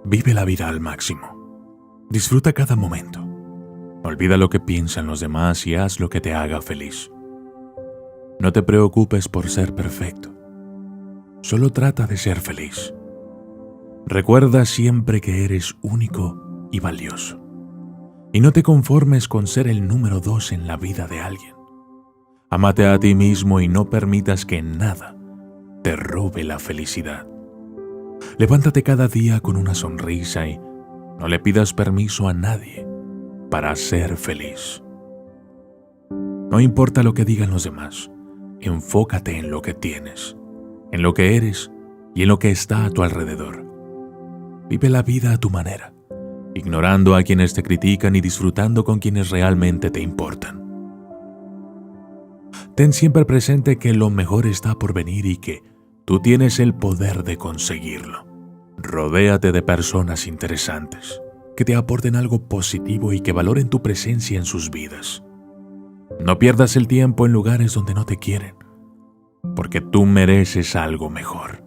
Vive la vida al máximo. Disfruta cada momento. Olvida lo que piensan los demás y haz lo que te haga feliz. No te preocupes por ser perfecto. Solo trata de ser feliz. Recuerda siempre que eres único y valioso. Y no te conformes con ser el número 2 en la vida de alguien. Ámate a ti mismo y no permitas que nada te robe la felicidad. Levántate cada día con una sonrisa y no le pidas permiso a nadie para ser feliz. No importa lo que digan los demás, enfócate en lo que tienes, en lo que eres y en lo que está a tu alrededor. Vive la vida a tu manera, ignorando a quienes te critican y disfrutando con quienes realmente te importan. Ten siempre presente que lo mejor está por venir y que tú tienes el poder de conseguirlo. Rodéate de personas interesantes, que te aporten algo positivo y que valoren tu presencia en sus vidas. No pierdas el tiempo en lugares donde no te quieren, porque tú mereces algo mejor.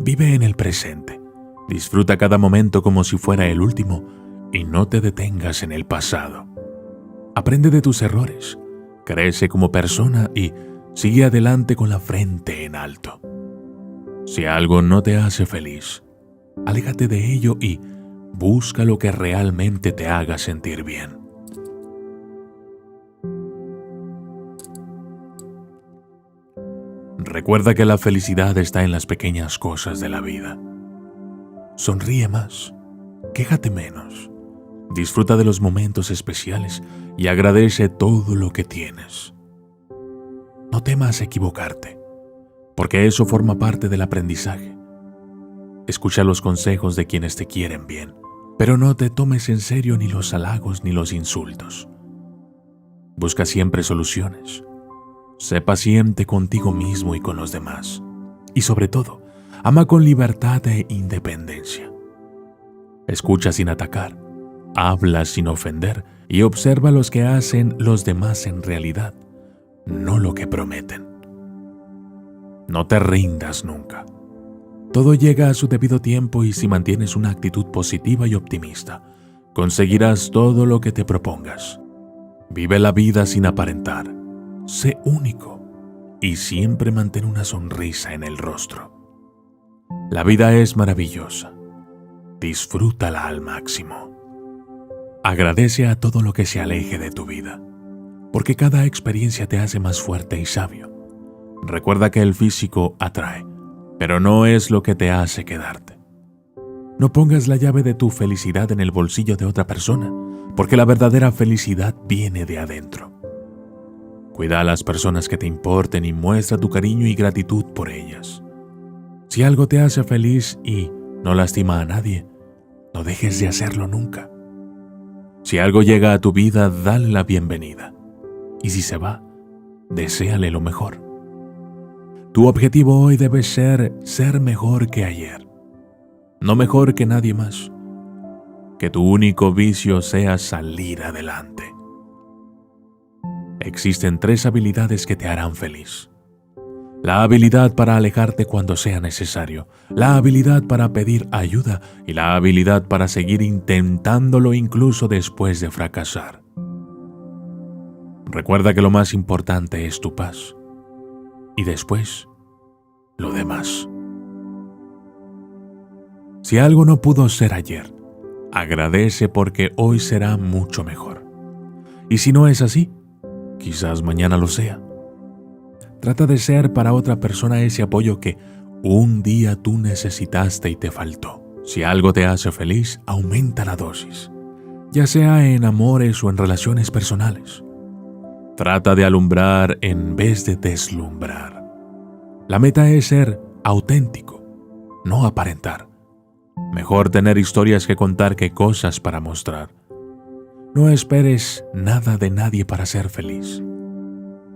Vive en el presente, disfruta cada momento como si fuera el último y no te detengas en el pasado. Aprende de tus errores, crece como persona y sigue adelante con la frente en alto. Si algo no te hace feliz, aléjate de ello y busca lo que realmente te haga sentir bien. Recuerda que la felicidad está en las pequeñas cosas de la vida. Sonríe más, quéjate menos, disfruta de los momentos especiales y agradece todo lo que tienes. No temas equivocarte, porque eso forma parte del aprendizaje. Escucha los consejos de quienes te quieren bien, pero no te tomes en serio ni los halagos ni los insultos. Busca siempre soluciones. Sé paciente contigo mismo y con los demás. Y sobre todo, ama con libertad e independencia. Escucha sin atacar, habla sin ofender y observa lo que hacen los demás en realidad, no lo que prometen. No te rindas nunca. Todo llega a su debido tiempo y si mantienes una actitud positiva y optimista, conseguirás todo lo que te propongas. Vive la vida sin aparentar. Sé único y siempre mantén una sonrisa en el rostro. La vida es maravillosa. Disfrútala al máximo. Agradece a todo lo que se aleje de tu vida, porque cada experiencia te hace más fuerte y sabio. Recuerda que el físico atrae, pero no es lo que te hace quedarte. No pongas la llave de tu felicidad en el bolsillo de otra persona, porque la verdadera felicidad viene de adentro. Cuida a las personas que te importen y muestra tu cariño y gratitud por ellas. Si algo te hace feliz y no lastima a nadie, no dejes de hacerlo nunca. Si algo llega a tu vida, dale la bienvenida. Y si se va, deséale lo mejor. Tu objetivo hoy debe ser mejor que ayer, no mejor que nadie más. Que tu único vicio sea salir adelante. Existen 3 habilidades que te harán feliz. La habilidad para alejarte cuando sea necesario, la habilidad para pedir ayuda y la habilidad para seguir intentándolo incluso después de fracasar. Recuerda que lo más importante es tu paz. Y después, lo demás. Si algo no pudo ser ayer, agradece porque hoy será mucho mejor. Y si no es así, quizás mañana lo sea. Trata de ser para otra persona ese apoyo que un día tú necesitaste y te faltó. Si algo te hace feliz, aumenta la dosis, ya sea en amores o en relaciones personales. Trata de alumbrar en vez de deslumbrar. La meta es ser auténtico, no aparentar. Mejor tener historias que contar que cosas para mostrar. No esperes nada de nadie para ser feliz.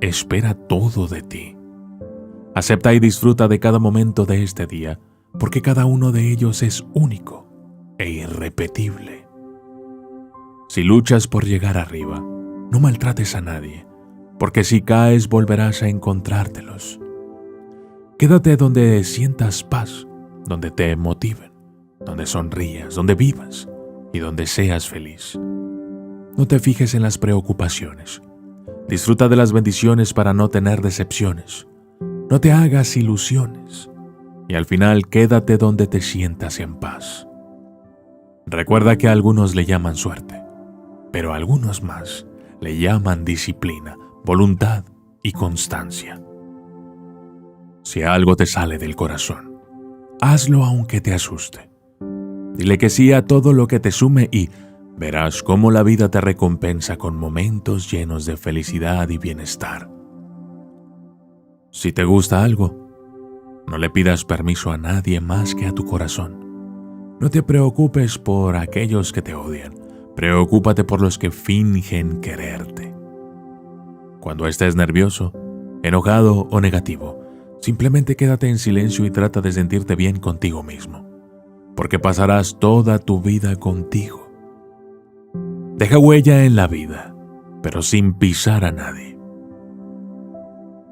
Espera todo de ti. Acepta y disfruta de cada momento de este día, porque cada uno de ellos es único e irrepetible. Si luchas por llegar arriba, no maltrates a nadie, porque si caes volverás a encontrártelos. Quédate donde sientas paz, donde te motiven, donde sonrías, donde vivas y donde seas feliz. No te fijes en las preocupaciones. Disfruta de las bendiciones para no tener decepciones. No te hagas ilusiones. Y al final quédate donde te sientas en paz. Recuerda que a algunos le llaman suerte, pero a algunos más le llaman disciplina, voluntad y constancia. Si algo te sale del corazón, hazlo aunque te asuste. Dile que sí a todo lo que te sume y verás cómo la vida te recompensa con momentos llenos de felicidad y bienestar. Si te gusta algo, no le pidas permiso a nadie más que a tu corazón. No te preocupes por aquellos que te odian. Preocúpate por los que fingen quererte. Cuando estés nervioso, enojado o negativo, simplemente quédate en silencio y trata de sentirte bien contigo mismo, porque pasarás toda tu vida contigo. Deja huella en la vida, pero sin pisar a nadie.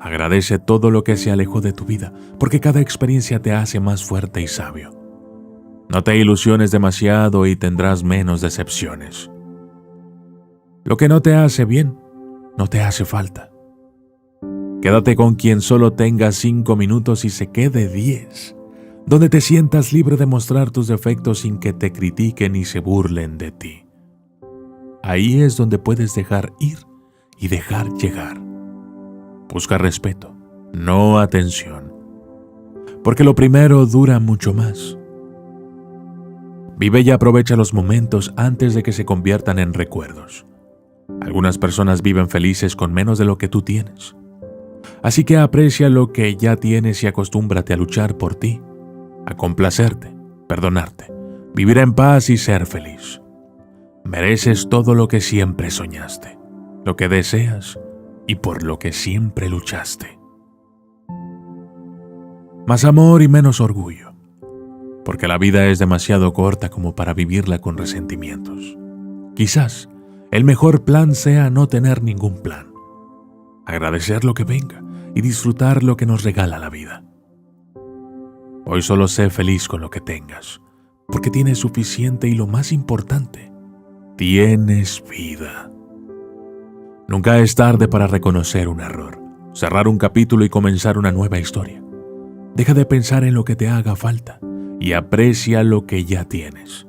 Agradece todo lo que se alejó de tu vida, porque cada experiencia te hace más fuerte y sabio. No te ilusiones demasiado y tendrás menos decepciones. Lo que no te hace bien, no te hace falta. Quédate con quien solo tenga 5 minutos y se quede 10, donde te sientas libre de mostrar tus defectos sin que te critiquen y se burlen de ti. Ahí es donde puedes dejar ir y dejar llegar. Busca respeto, no atención, porque lo primero dura mucho más. Vive y aprovecha los momentos antes de que se conviertan en recuerdos. Algunas personas viven felices con menos de lo que tú tienes. Así que aprecia lo que ya tienes y acostúmbrate a luchar por ti, a complacerte, perdonarte, vivir en paz y ser feliz. Mereces todo lo que siempre soñaste, lo que deseas y por lo que siempre luchaste. Más amor y menos orgullo, porque la vida es demasiado corta como para vivirla con resentimientos. Quizás el mejor plan sea no tener ningún plan, agradecer lo que venga y disfrutar lo que nos regala la vida. Hoy solo sé feliz con lo que tengas, porque tienes suficiente y lo más importante, tienes vida. Nunca es tarde para reconocer un error, cerrar un capítulo y comenzar una nueva historia. Deja de pensar en lo que te haga falta y aprecia lo que ya tienes.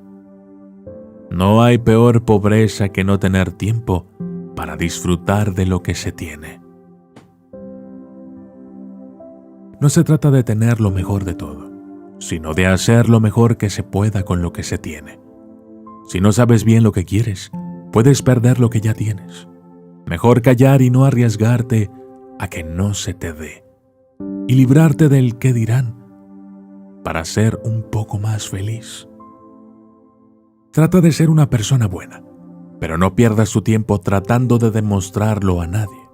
No hay peor pobreza que no tener tiempo para disfrutar de lo que se tiene. No se trata de tener lo mejor de todo, sino de hacer lo mejor que se pueda con lo que se tiene. Si no sabes bien lo que quieres, puedes perder lo que ya tienes. Mejor callar y no arriesgarte a que no se te dé, y librarte del qué dirán para ser un poco más feliz. Trata de ser una persona buena, pero no pierdas tu tiempo tratando de demostrarlo a nadie.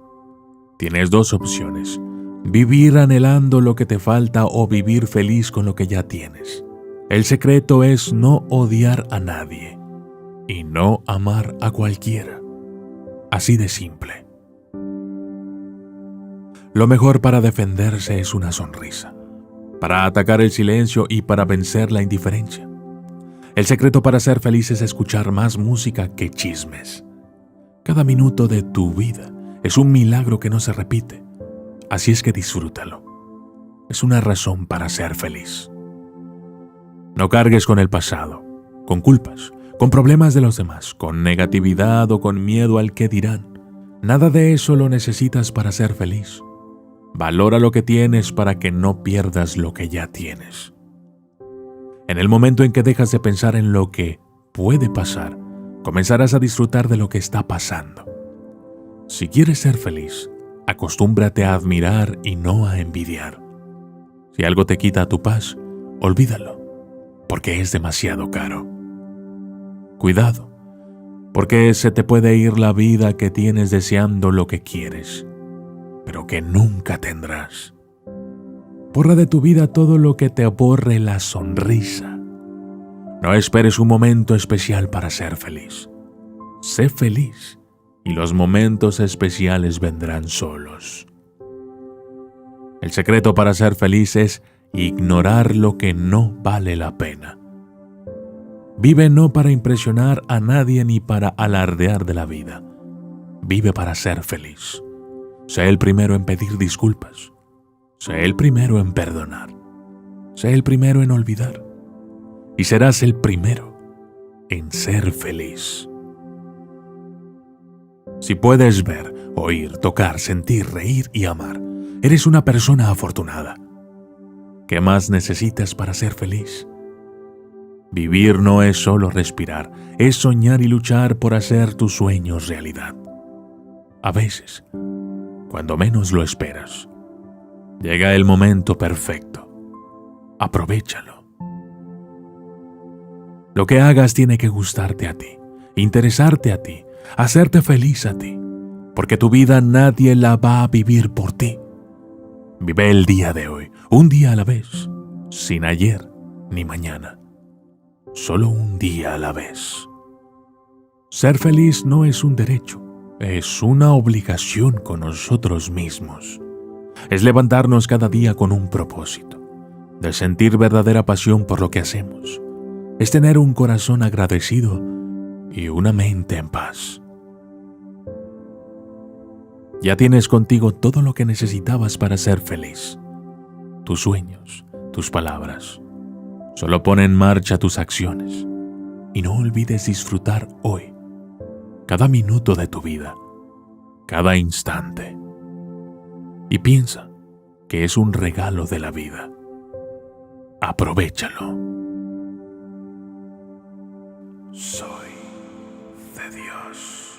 Tienes 2 opciones: vivir anhelando lo que te falta o vivir feliz con lo que ya tienes. El secreto es no odiar a nadie y no amar a cualquiera. Así de simple. Lo mejor para defenderse es una sonrisa, para atacar el silencio y para vencer la indiferencia. El secreto para ser feliz es escuchar más música que chismes. Cada minuto de tu vida es un milagro que no se repite, así es que disfrútalo. Es una razón para ser feliz. No cargues con el pasado, con culpas, con problemas de los demás, con negatividad o con miedo al qué dirán. Nada de eso lo necesitas para ser feliz. Valora lo que tienes para que no pierdas lo que ya tienes. En el momento en que dejas de pensar en lo que puede pasar, comenzarás a disfrutar de lo que está pasando. Si quieres ser feliz, acostúmbrate a admirar y no a envidiar. Si algo te quita tu paz, olvídalo, porque es demasiado caro. Cuidado, porque se te puede ir la vida que tienes deseando lo que quieres, pero que nunca tendrás. Borra de tu vida todo lo que te borre la sonrisa. No esperes un momento especial para ser feliz. Sé feliz y los momentos especiales vendrán solos. El secreto para ser feliz es ignorar lo que no vale la pena. Vive no para impresionar a nadie ni para alardear de la vida. Vive para ser feliz. Sé el primero en pedir disculpas. Sé el primero en perdonar. Sé el primero en olvidar. Y serás el primero en ser feliz. Si puedes ver, oír, tocar, sentir, reír y amar, eres una persona afortunada. ¿Qué más necesitas para ser feliz? Vivir no es solo respirar, es soñar y luchar por hacer tus sueños realidad. A veces, cuando menos lo esperas, llega el momento perfecto. Aprovéchalo. Lo que hagas tiene que gustarte a ti, interesarte a ti, hacerte feliz a ti, porque tu vida nadie la va a vivir por ti. Vive el día de hoy, un día a la vez, sin ayer ni mañana, solo un día a la vez. Ser feliz no es un derecho, es una obligación con nosotros mismos. Es levantarnos cada día con un propósito, de sentir verdadera pasión por lo que hacemos. Es tener un corazón agradecido y una mente en paz. Ya tienes contigo todo lo que necesitabas para ser feliz. Tus sueños, tus palabras. Solo pon en marcha tus acciones. Y no olvides disfrutar hoy, cada minuto de tu vida, cada instante. Y piensa que es un regalo de la vida. Aprovéchalo. Soy de Dios.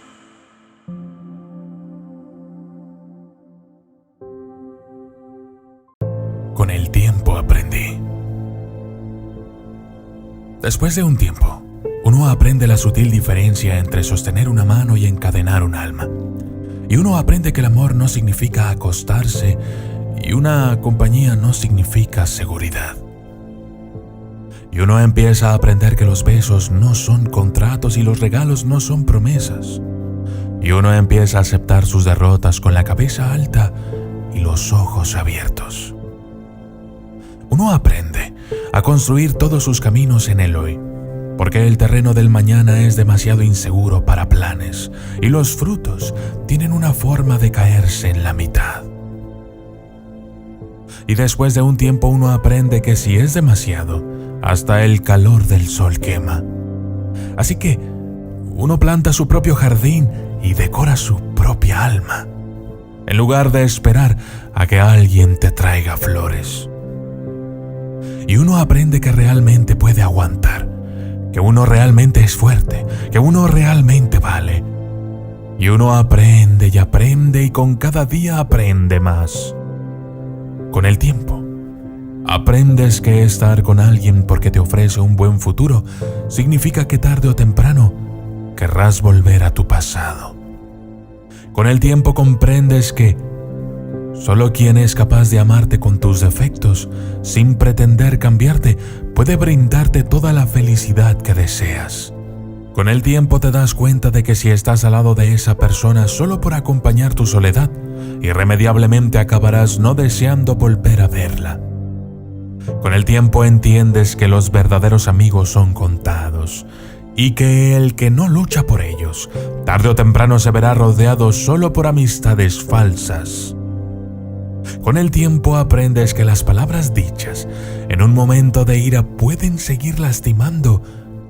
Con el tiempo aprendí. Después de un tiempo, uno aprende la sutil diferencia entre sostener una mano y encadenar un alma. Y uno aprende que el amor no significa acostarse y una compañía no significa seguridad. Y uno empieza a aprender que los besos no son contratos y los regalos no son promesas. Y uno empieza a aceptar sus derrotas con la cabeza alta y los ojos abiertos. Uno aprende a construir todos sus caminos en el hoy, porque el terreno del mañana es demasiado inseguro para planes y los frutos tienen una forma de caerse en la mitad. Y después de un tiempo uno aprende que si es demasiado, hasta el calor del sol quema. Así que uno planta su propio jardín y decora su propia alma, en lugar de esperar a que alguien te traiga flores. Y uno aprende que realmente puede aguantar, que uno realmente es fuerte, que uno realmente vale. Y uno aprende y aprende y con cada día aprende más. Con el tiempo, aprendes que estar con alguien porque te ofrece un buen futuro significa que tarde o temprano querrás volver a tu pasado. Con el tiempo comprendes que solo quien es capaz de amarte con tus defectos, sin pretender cambiarte, puede brindarte toda la felicidad que deseas. Con el tiempo te das cuenta de que si estás al lado de esa persona solo por acompañar tu soledad, irremediablemente acabarás no deseando volver a verla. Con el tiempo entiendes que los verdaderos amigos son contados y que el que no lucha por ellos, tarde o temprano se verá rodeado solo por amistades falsas. Con el tiempo aprendes que las palabras dichas en un momento de ira pueden seguir lastimando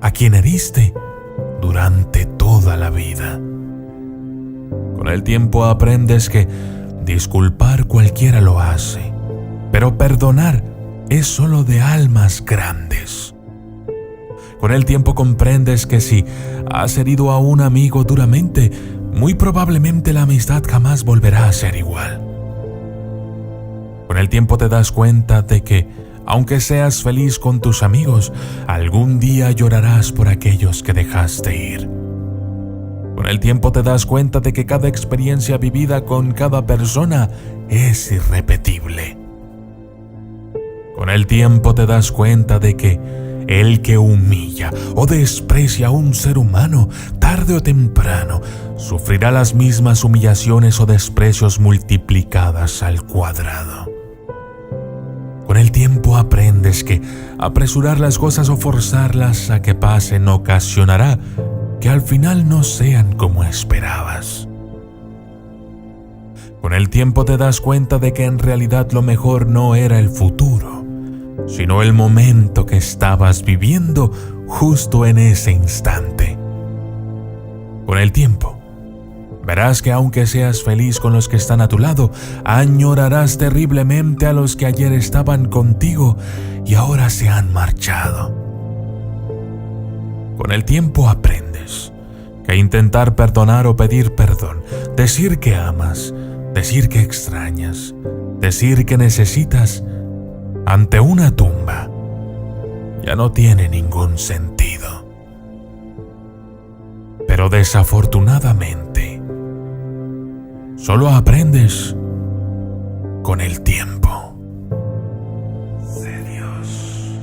a quien heriste durante toda la vida. Con el tiempo aprendes que disculpar cualquiera lo hace, pero perdonar es solo de almas grandes. Con el tiempo comprendes que si has herido a un amigo duramente, muy probablemente la amistad jamás volverá a ser igual. Con el tiempo te das cuenta de que, aunque seas feliz con tus amigos, algún día llorarás por aquellos que dejaste ir. Con el tiempo te das cuenta de que cada experiencia vivida con cada persona es irrepetible. Con el tiempo te das cuenta de que el que humilla o desprecia a un ser humano, tarde o temprano, sufrirá las mismas humillaciones o desprecios multiplicadas al cuadrado. Con el tiempo aprendes que apresurar las cosas o forzarlas a que pasen ocasionará que al final no sean como esperabas. Con el tiempo te das cuenta de que en realidad lo mejor no era el futuro, sino el momento que estabas viviendo justo en ese instante. Con el tiempo, verás que aunque seas feliz con los que están a tu lado, añorarás terriblemente a los que ayer estaban contigo y ahora se han marchado. Con el tiempo aprendes que intentar perdonar o pedir perdón, decir que amas, decir que extrañas, decir que necesitas, ante una tumba, ya no tiene ningún sentido. Pero desafortunadamente, solo aprendes con el tiempo. Sé Dios.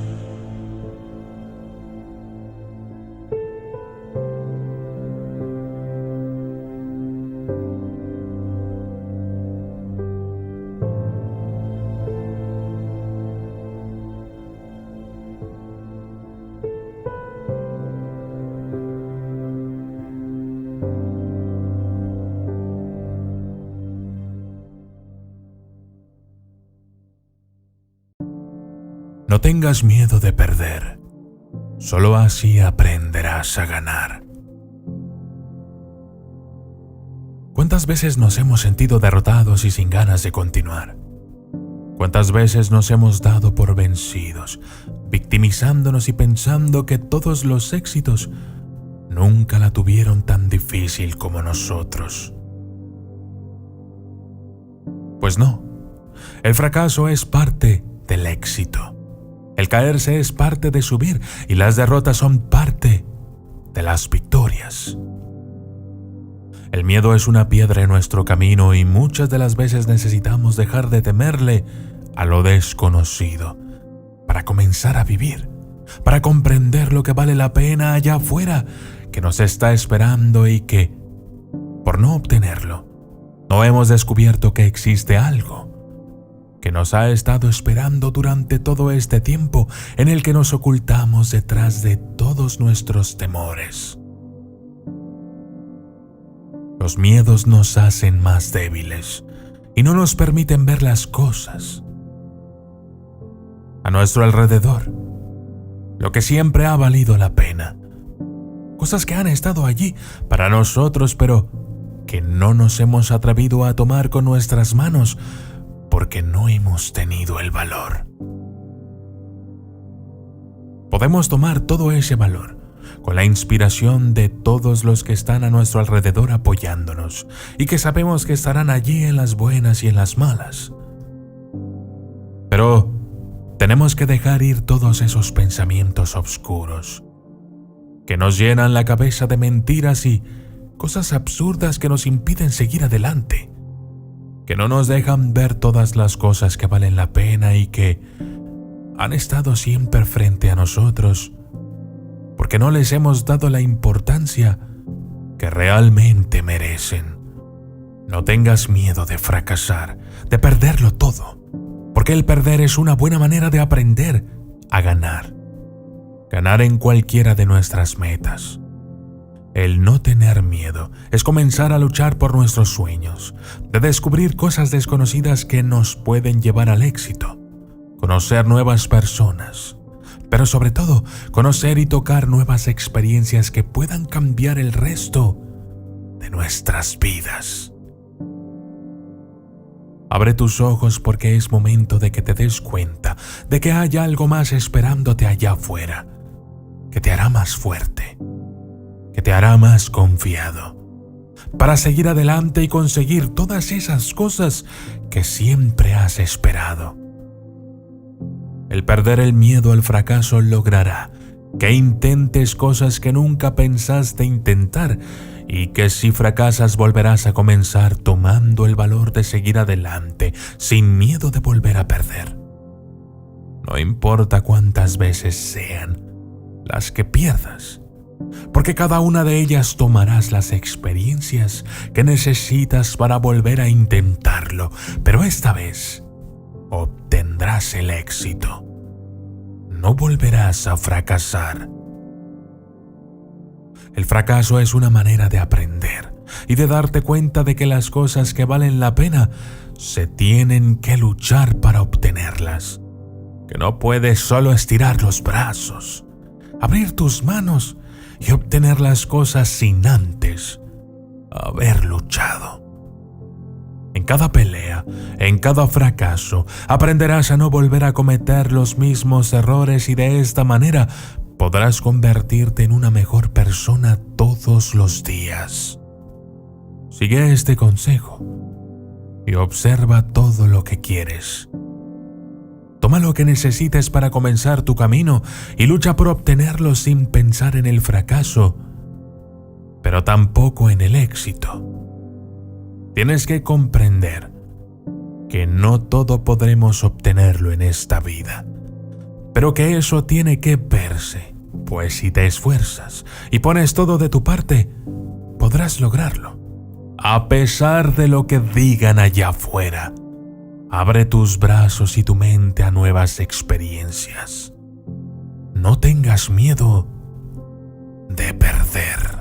No tengas miedo de perder, solo así aprenderás a ganar. ¿Cuántas veces nos hemos sentido derrotados y sin ganas de continuar? ¿Cuántas veces nos hemos dado por vencidos, victimizándonos y pensando que todos los éxitos nunca la tuvieron tan difícil como nosotros? Pues no, el fracaso es parte del éxito. El caerse es parte de subir y las derrotas son parte de las victorias. El miedo es una piedra en nuestro camino y muchas de las veces necesitamos dejar de temerle a lo desconocido para comenzar a vivir, para comprender lo que vale la pena allá afuera, que nos está esperando y que, por no obtenerlo, no hemos descubierto que existe algo que nos ha estado esperando durante todo este tiempo en el que nos ocultamos detrás de todos nuestros temores. Los miedos nos hacen más débiles y no nos permiten ver las cosas a nuestro alrededor, lo que siempre ha valido la pena. Cosas que han estado allí para nosotros, pero que no nos hemos atrevido a tomar con nuestras manos porque no hemos tenido el valor. Podemos tomar todo ese valor con la inspiración de todos los que están a nuestro alrededor apoyándonos y que sabemos que estarán allí en las buenas y en las malas. Pero tenemos que dejar ir todos esos pensamientos oscuros que nos llenan la cabeza de mentiras y cosas absurdas que nos impiden seguir adelante, que no nos dejan ver todas las cosas que valen la pena y que han estado siempre frente a nosotros, porque no les hemos dado la importancia que realmente merecen. No tengas miedo de fracasar, de perderlo todo, porque el perder es una buena manera de aprender a ganar. Ganar en cualquiera de nuestras metas. El no tener miedo es comenzar a luchar por nuestros sueños, de descubrir cosas desconocidas que nos pueden llevar al éxito, conocer nuevas personas, pero sobre todo conocer y tocar nuevas experiencias que puedan cambiar el resto de nuestras vidas. Abre tus ojos porque es momento de que te des cuenta de que hay algo más esperándote allá afuera, que te hará más fuerte, que te hará más confiado, para seguir adelante y conseguir todas esas cosas que siempre has esperado. El perder el miedo al fracaso logrará que intentes cosas que nunca pensaste intentar y que si fracasas volverás a comenzar tomando el valor de seguir adelante sin miedo de volver a perder. No importa cuántas veces sean las que pierdas, porque cada una de ellas tomarás las experiencias que necesitas para volver a intentarlo, pero esta vez obtendrás obtendrás el éxito. No volverás a fracasar. El fracaso es una manera de aprender y de darte cuenta de que las cosas que valen la pena se tienen que luchar para obtenerlas. Que no puedes solo estirar los brazos, abrir tus manos y obtener las cosas sin antes haber luchado. En cada pelea, en cada fracaso, aprenderás a no volver a cometer los mismos errores y de esta manera podrás convertirte en una mejor persona todos los días. Sigue este consejo y observa todo lo que quieres. Toma lo que necesites para comenzar tu camino y lucha por obtenerlo sin pensar en el fracaso, pero tampoco en el éxito. Tienes que comprender que no todo podremos obtenerlo en esta vida, pero que eso tiene que verse, pues si te esfuerzas y pones todo de tu parte, podrás lograrlo. A pesar de lo que digan allá afuera, abre tus brazos y tu mente a nuevas experiencias. No tengas miedo de perder.